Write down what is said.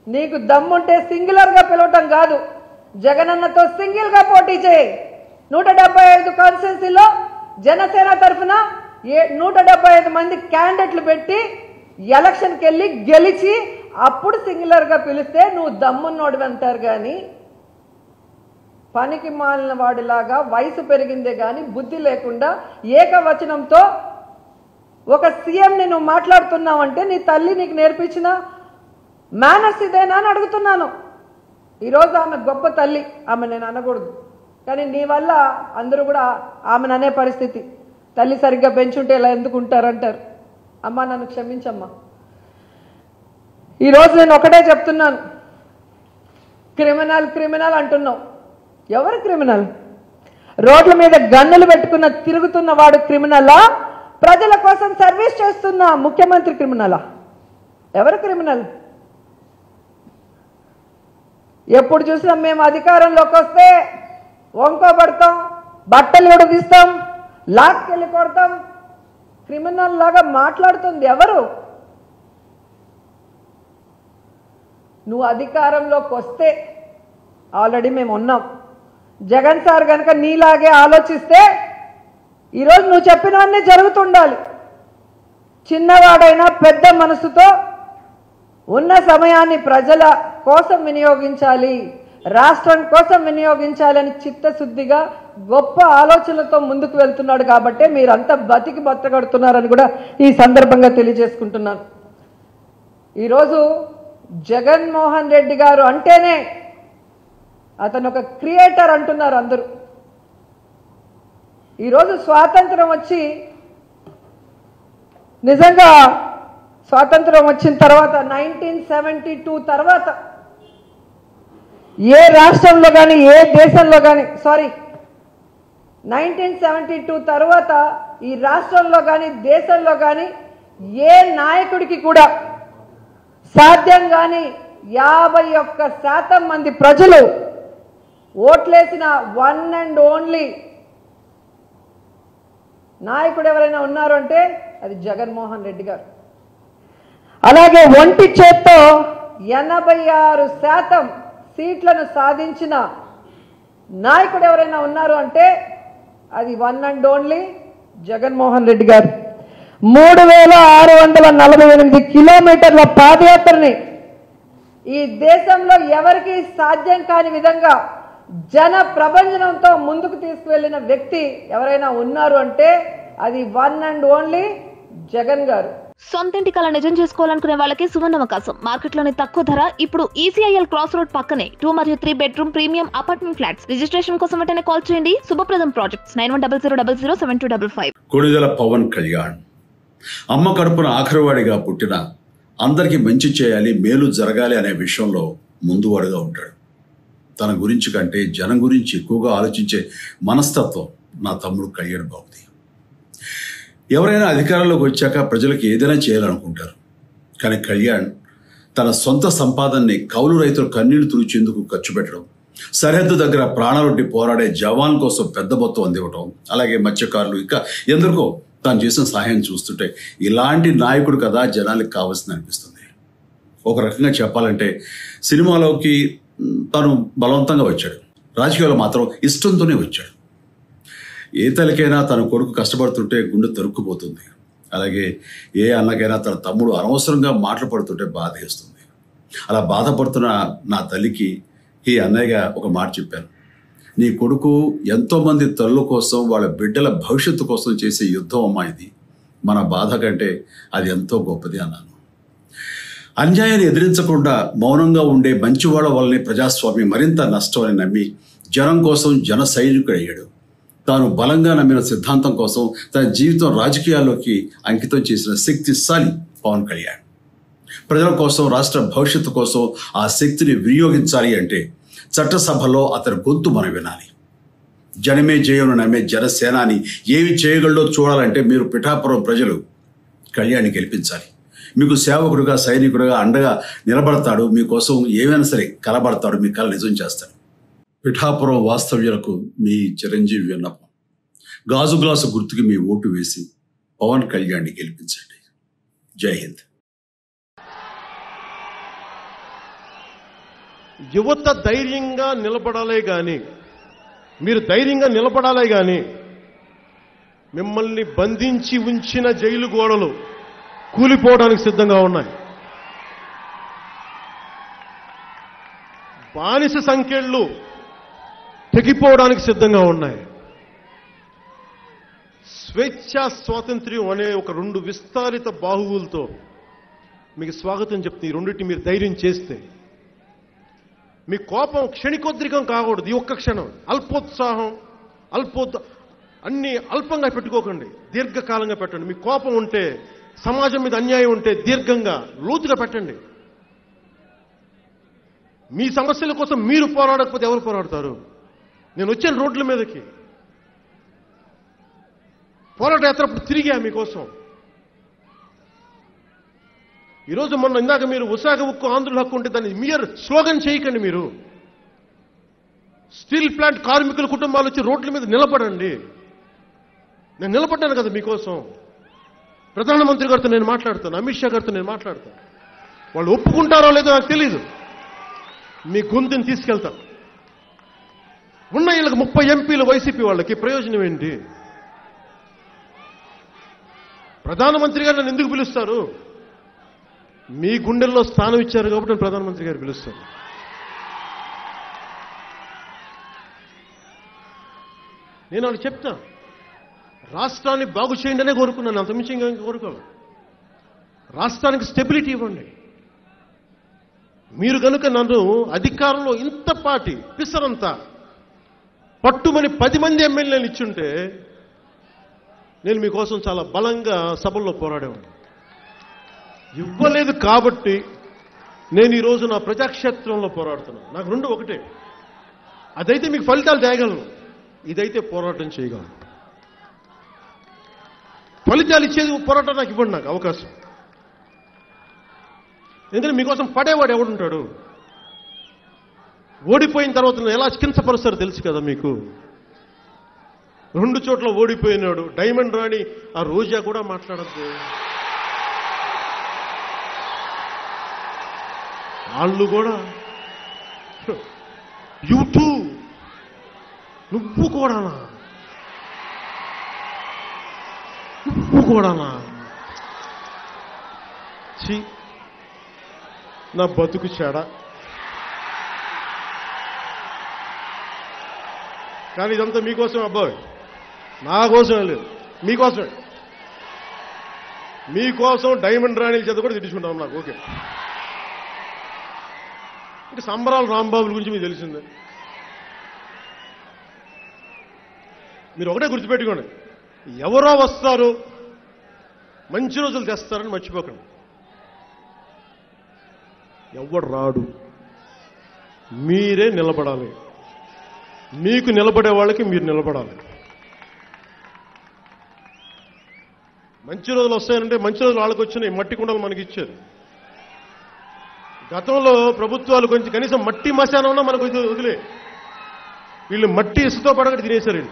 నీకు దమ్ముంటే సింగులర్గా పిలవటం కాదు, జగనన్నతో సింగిల్గా పోటీ చేయి. 175 కాన్స్టిట్యున్సీలో జనసేన తరఫున 175 మంది క్యాండిడేట్లు పెట్టి ఎలక్షన్కి వెళ్ళి గెలిచి అప్పుడు సింగులర్గా పిలిస్తే నువ్వు దమ్మున్నోడివి అంటారు. కానీ పనికి మాలిన వాడిలాగా వయసు పెరిగిందే కానీ బుద్ధి లేకుండా ఏకవచనంతో ఒక సీఎంని నువ్వు మాట్లాడుతున్నావంటే నీ తల్లి నీకు నేర్పించిన మేనర్స్ ఇదేనా అని అడుగుతున్నాను. ఈరోజు ఆమె గొప్ప తల్లి, ఆమె నేను అనకూడదు, కానీ నీ వల్ల అందరూ కూడా ఆమెను అనే పరిస్థితి. తల్లి సరిగ్గా పెంచుంటే ఇలా ఎందుకు ఉంటారంటారు. అమ్మ నన్ను క్షమించమ్మా. ఈరోజు నేను ఒకటే చెప్తున్నాను, క్రిమినల్ క్రిమినల్ అంటున్నావు. ఎవరు క్రిమినల్? రోడ్ల మీద గన్నులు పెట్టుకున్న తిరుగుతున్న వాడు క్రిమినలా? ప్రజల కోసం సర్వీస్ చేస్తున్న ముఖ్యమంత్రి క్రిమినలా? ఎవరు క్రిమినల్? ఎప్పుడు చూసినా మేము అధికారంలోకి వస్తే వంకోబడతాం, బట్టలు ఉడదీస్తాం, లాక్కెళ్ళి కొడతాం. క్రిమినల్ లాగా మాట్లాడుతుంది ఎవరు? నువ్వు అధికారంలోకి వస్తే ఆల్రెడీ మేము ఉన్నాం. జగన్ సార్ కనుక నీలాగే ఆలోచిస్తే ఈరోజు నువ్వు చెప్పినవన్నీ జరుగుతుండాలి. చిన్నవాడైనా పెద్ద మనసుతో ఉన్న సమయాన్ని ప్రజల కోసం వినియోగించాలి, రాష్ట్రం కోసం వినియోగించాలని చిత్తశుద్ధిగా గొప్ప ఆలోచనలతో ముందుకు వెళ్తున్నాడు. కాబట్టి మీరంతా బతకడుతున్నారని కూడా ఈ సందర్భంగా తెలియజేసుకుంటున్నాను. ఈరోజు జగన్మోహన్ రెడ్డి గారు అంటేనే అతను ఒక క్రియేటర్ అంటున్నారు అందరూ. ఈరోజు స్వాతంత్రం వచ్చి నిజంగా స్వాతంత్రం వచ్చిన తర్వాత 1972 తర్వాత ఏ రాష్ట్రంలో కానీ ఏ దేశంలో కానీ 1972 తర్వాత ఈ రాష్ట్రంలో కానీ దేశంలో కానీ ఏ నాయకుడికి కూడా సాధ్యం కానీ 51% మంది ప్రజలు ఓట్లేసిన వన్ అండ్ ఓన్లీ నాయకుడు ఎవరైనా ఉన్నారు అంటే అది జగన్మోహన్ రెడ్డి గారు. అలాగే ఒంటి చేత్తో 86% సీట్లను సాధించిన నాయకుడు ఎవరైనా ఉన్నారు అంటే అది one and only Jaganmohan Reddy గారు. 3648 కిలోమీటర్ల పాదయాత్రని ఈ దేశంలో ఎవరికి సాధ్యం కాని విధంగా జన ప్రభంజనంతో ముందుకు తీసుకువెళ్లిన వ్యక్తి ఎవరైనా ఉన్నారు అంటే అది వన్ అండ్ ఓన్లీ జగన్ గారు. సొంతింటి కల నిజం చేసుకోవాలనుకునే వాళ్ళకి సువర్ణావకాశం. మార్కెట్లోని తక్కువ ధర ఇప్పుడు ఈసీఐఎల్ క్రాస్ రోడ్ పక్కనే 2 మరియు 3 bedroom premium apartment flats. Registration కోసం వెంటనే కాల్ చేయండి. శుభప్రదం ప్రాజెక్ట్స్ 9100007255. కొణిదెల పవన్ కళ్యాణ్ అమ్మ కడుపున ఆఖరివాడిగా పుట్టిన అందరికీ మంచి చేయాలి, మేలు జరగాలి అనే విషయంలో ముందువాడుగా ఉంటాడు. తన గురించి కంటే జనం గురించి ఎక్కువగా ఆలోచించే మనస్తత్వం నా తమ్ముడు కళ్యాణ్ బాబుది. ఎవరైనా అధికారంలోకి వచ్చాక ప్రజలకు ఏదైనా చేయాలనుకుంటారు. కానీ కళ్యాణ్ తన సొంత సంపాదనని కౌలు రైతుల కన్నీళ్లు తుడిచేందుకు ఖర్చు పెట్టడం, సరిహద్దు దగ్గర ప్రాణాలొడ్డి పోరాడే జవాన్ కోసం పెద్ద మొత్తం అందివ్వటం, అలాగే మత్స్యకారులు ఇంకా ఎందరికో తాను చేసిన సహాయం చూస్తుంటే ఇలాంటి నాయకుడు కదా జనాలకు కావాల్సింది అనిపిస్తుంది. ఒక రకంగా చెప్పాలంటే సినిమాలోకి తను బలవంతంగా వచ్చాడు, రాజకీయాల్లో మాత్రం ఇష్టంతోనే వచ్చాడు. ఏ తల్లికైనా తన కొడుకు కష్టపడుతుంటే గుండె తరుక్కుపోతుంది. అలాగే ఏ అన్నకైనా తన తమ్ముడు అనవసరంగా మాటలు పడుతుంటే బాధేస్తుంది. అలా బాధపడుతున్న నా తల్లికి ఈ అన్నయ్యగా ఒక మాట చెప్పాను. నీ కొడుకు ఎంతోమంది తల్లుల కోసం వాళ్ళ బిడ్డల భవిష్యత్తు కోసం చేసే యుద్ధం అమ్మా ఇది. మన బాధ కంటే అది ఎంతో గొప్పది అన్నాను. అన్యాయాన్ని ఎదిరించకుండా మౌనంగా ఉండే మంచివాళ్ల వల్లనే ప్రజాస్వామ్యం మరింత నష్టం అని నమ్మి జనం కోసం జన సైనికుడయ్యాడు. తాను బలంగా నమ్మిన సిద్ధాంతం కోసం తన జీవితం రాజకీయాల్లోకి అంకితం చేసిన శక్తిశాలి పవన్ కళ్యాణ్. ప్రజల కోసం, రాష్ట్ర భవిష్యత్తు కోసం ఆ శక్తిని వినియోగించాలి అంటే చట్టసభలో అతని గొంతు మనం వినాలి. జనమే జయను నమ్మే జనసేనాని ఏమి చేయగలడో చూడాలంటే మీరు పిఠాపురం ప్రజలు కళ్యాణ్ని గెలిపించాలి. మీకు సేవకుడుగా, సైనికుడుగా అండగా నిలబడతాడు. మీకోసం ఏమైనా సరే కలబడతాడు, మీ కళ నిజం చేస్తాడు. పిఠాపురం వాస్తవ్యులకు మీ చిరంజీవి విన్నపం. గాజు గ్లాసు గుర్తుకి మీ ఓటు వేసి పవన్ కళ్యాణ్ని గెలిపించండి. జై హింద్. యువత ధైర్యంగా నిలబడాలే కానీ, మీరు ధైర్యంగా నిలబడాలే కానీ, మిమ్మల్ని బంధించి ఉంచిన జైలు గోడలు కూలిపోవడానికి సిద్ధంగా ఉన్నాయి. బానిస సంఖ్యలు తెగిపోవడానికి సిద్ధంగా ఉన్నాయి. స్వేచ్ఛా స్వాతంత్ర్యం అనే ఒక 2 విస్తారిత బాహువులతో మీకు స్వాగతం చెప్తుంది. ఈ రెండింటిని మీరు ధైర్యం చేస్తే, మీ కోపం క్షణికోద్రికం కాకూడదు. ఈ ఒక్క క్షణం అల్పోత్సాహం, అన్ని అల్పంగా పెట్టుకోకండి, దీర్ఘకాలంగా పెట్టండి. మీ కోపం ఉంటే, సమాజం మీద అన్యాయం ఉంటే దీర్ఘంగా, లోతుగా పెట్టండి. మీ సమస్యల కోసం మీరు పోరాడకపోతే ఎవరు పోరాడతారు? నేను వచ్చాను రోడ్ల మీదకి, పోరాట యాత్రప్పుడు తిరిగా మీకోసం. ఈరోజు మొన్న ఇందాక మీరు విశాఖ ఉక్కు ఆంధ్రుల హక్కు ఉంటే దాన్ని మియర్ స్లోగన్ చేయకండి. మీరు స్టీల్ ప్లాంట్ కార్మికుల కుటుంబాలు వచ్చి రోడ్ల మీద నిలబడండి. నేను నిలబడ్డాను కదా మీకోసం. ప్రధానమంత్రి గారితో నేను మాట్లాడతాను, అమిత్ షా గారితో నేను మాట్లాడతాను. వాళ్ళు ఒప్పుకుంటారో లేదో నాకు తెలీదు. మీ గొంతుని తీసుకెళ్తా. ఉన్న వీళ్ళకి 30 ఎంపీలు వైసీపీ వాళ్ళకి ప్రయోజనం ఏంటి? ప్రధానమంత్రి గారు నన్ను ఎందుకు పిలుస్తారు? మీ గుండెల్లో స్థానం ఇచ్చారు కాబట్టి నేను ప్రధానమంత్రి గారు పిలుస్తాను. నేను వాళ్ళు చెప్తా, రాష్ట్రాన్ని బాగు చేయండి అనే కోరుకున్నాను, అంతమించి ఇంకా కోరుకోవాలి. రాష్ట్రానికి స్టెబిలిటీ ఇవ్వండి. మీరు కనుక నన్ను అధికారంలో ఇంతపాటి పిసరంతా పట్టుమని 10 మంది ఎమ్మెల్యేలు ఇచ్చుంటే నేను మీకోసం చాలా బలంగా సభల్లో పోరాడేవాడిని. ఇవ్వలేదు కాబట్టి నేను ఈరోజు నా ప్రజాక్షేత్రంలో పోరాడుతున్నాను. నాకు 2 ఒకటే. అదైతే మీకు ఫలితాలు తేగలను, ఇదైతే పోరాటం చేయగలను. ఫలితాలు ఇచ్చేది పోరాటం నాకు ఇవ్వండి, నాకు అవకాశం. ఎందుకంటే మీకోసం పడేవాడు ఎవడుంటాడు? ఓడిపోయిన తర్వాత ఎలా కించపరుస్తారో తెలుసు కదా మీకు. 2 చోట్ల ఓడిపోయినాడు. డైమండ్ రాణి ఆ రోజా కూడా మాట్లాడద్దు. వాళ్ళు కూడా యూటూ నువ్వు కూడానా ఛీ, నా బతుకు చెడ. కానీ ఇదంతా మీకోసం అబ్బాయి, నా కోసం లేదు, మీకోసమే. మీకోసం డైమండ్ రాణిల చేత కూడా తిట్టించుకుంటాం. నాకు ఓకే. ఇంకా సంబరాలు రాంబాబుల గురించి మీకు తెలిసిందే. మీరు ఒకటే గుర్తుపెట్టుకోండి, ఎవరో వస్తారు, మంచి రోజులు తెస్తారని మర్చిపోకండి. ఎవడు రాడు, మీరే నిలబడాలి. మీకు నిలబడే వాళ్ళకి మీరు నిలబడాలి. మంచి రోజులు వస్తాయంటే మంచి రోజులు వాళ్ళకి వచ్చినాయి. మట్టి కుండలు మనకి ఇచ్చారు. గతంలో ప్రభుత్వాలు కొంచెం కనీసం మట్టి మశానం మనకు వదిలే, వీళ్ళు మట్టి ఇసుతో పడగట్టి తినేశారు.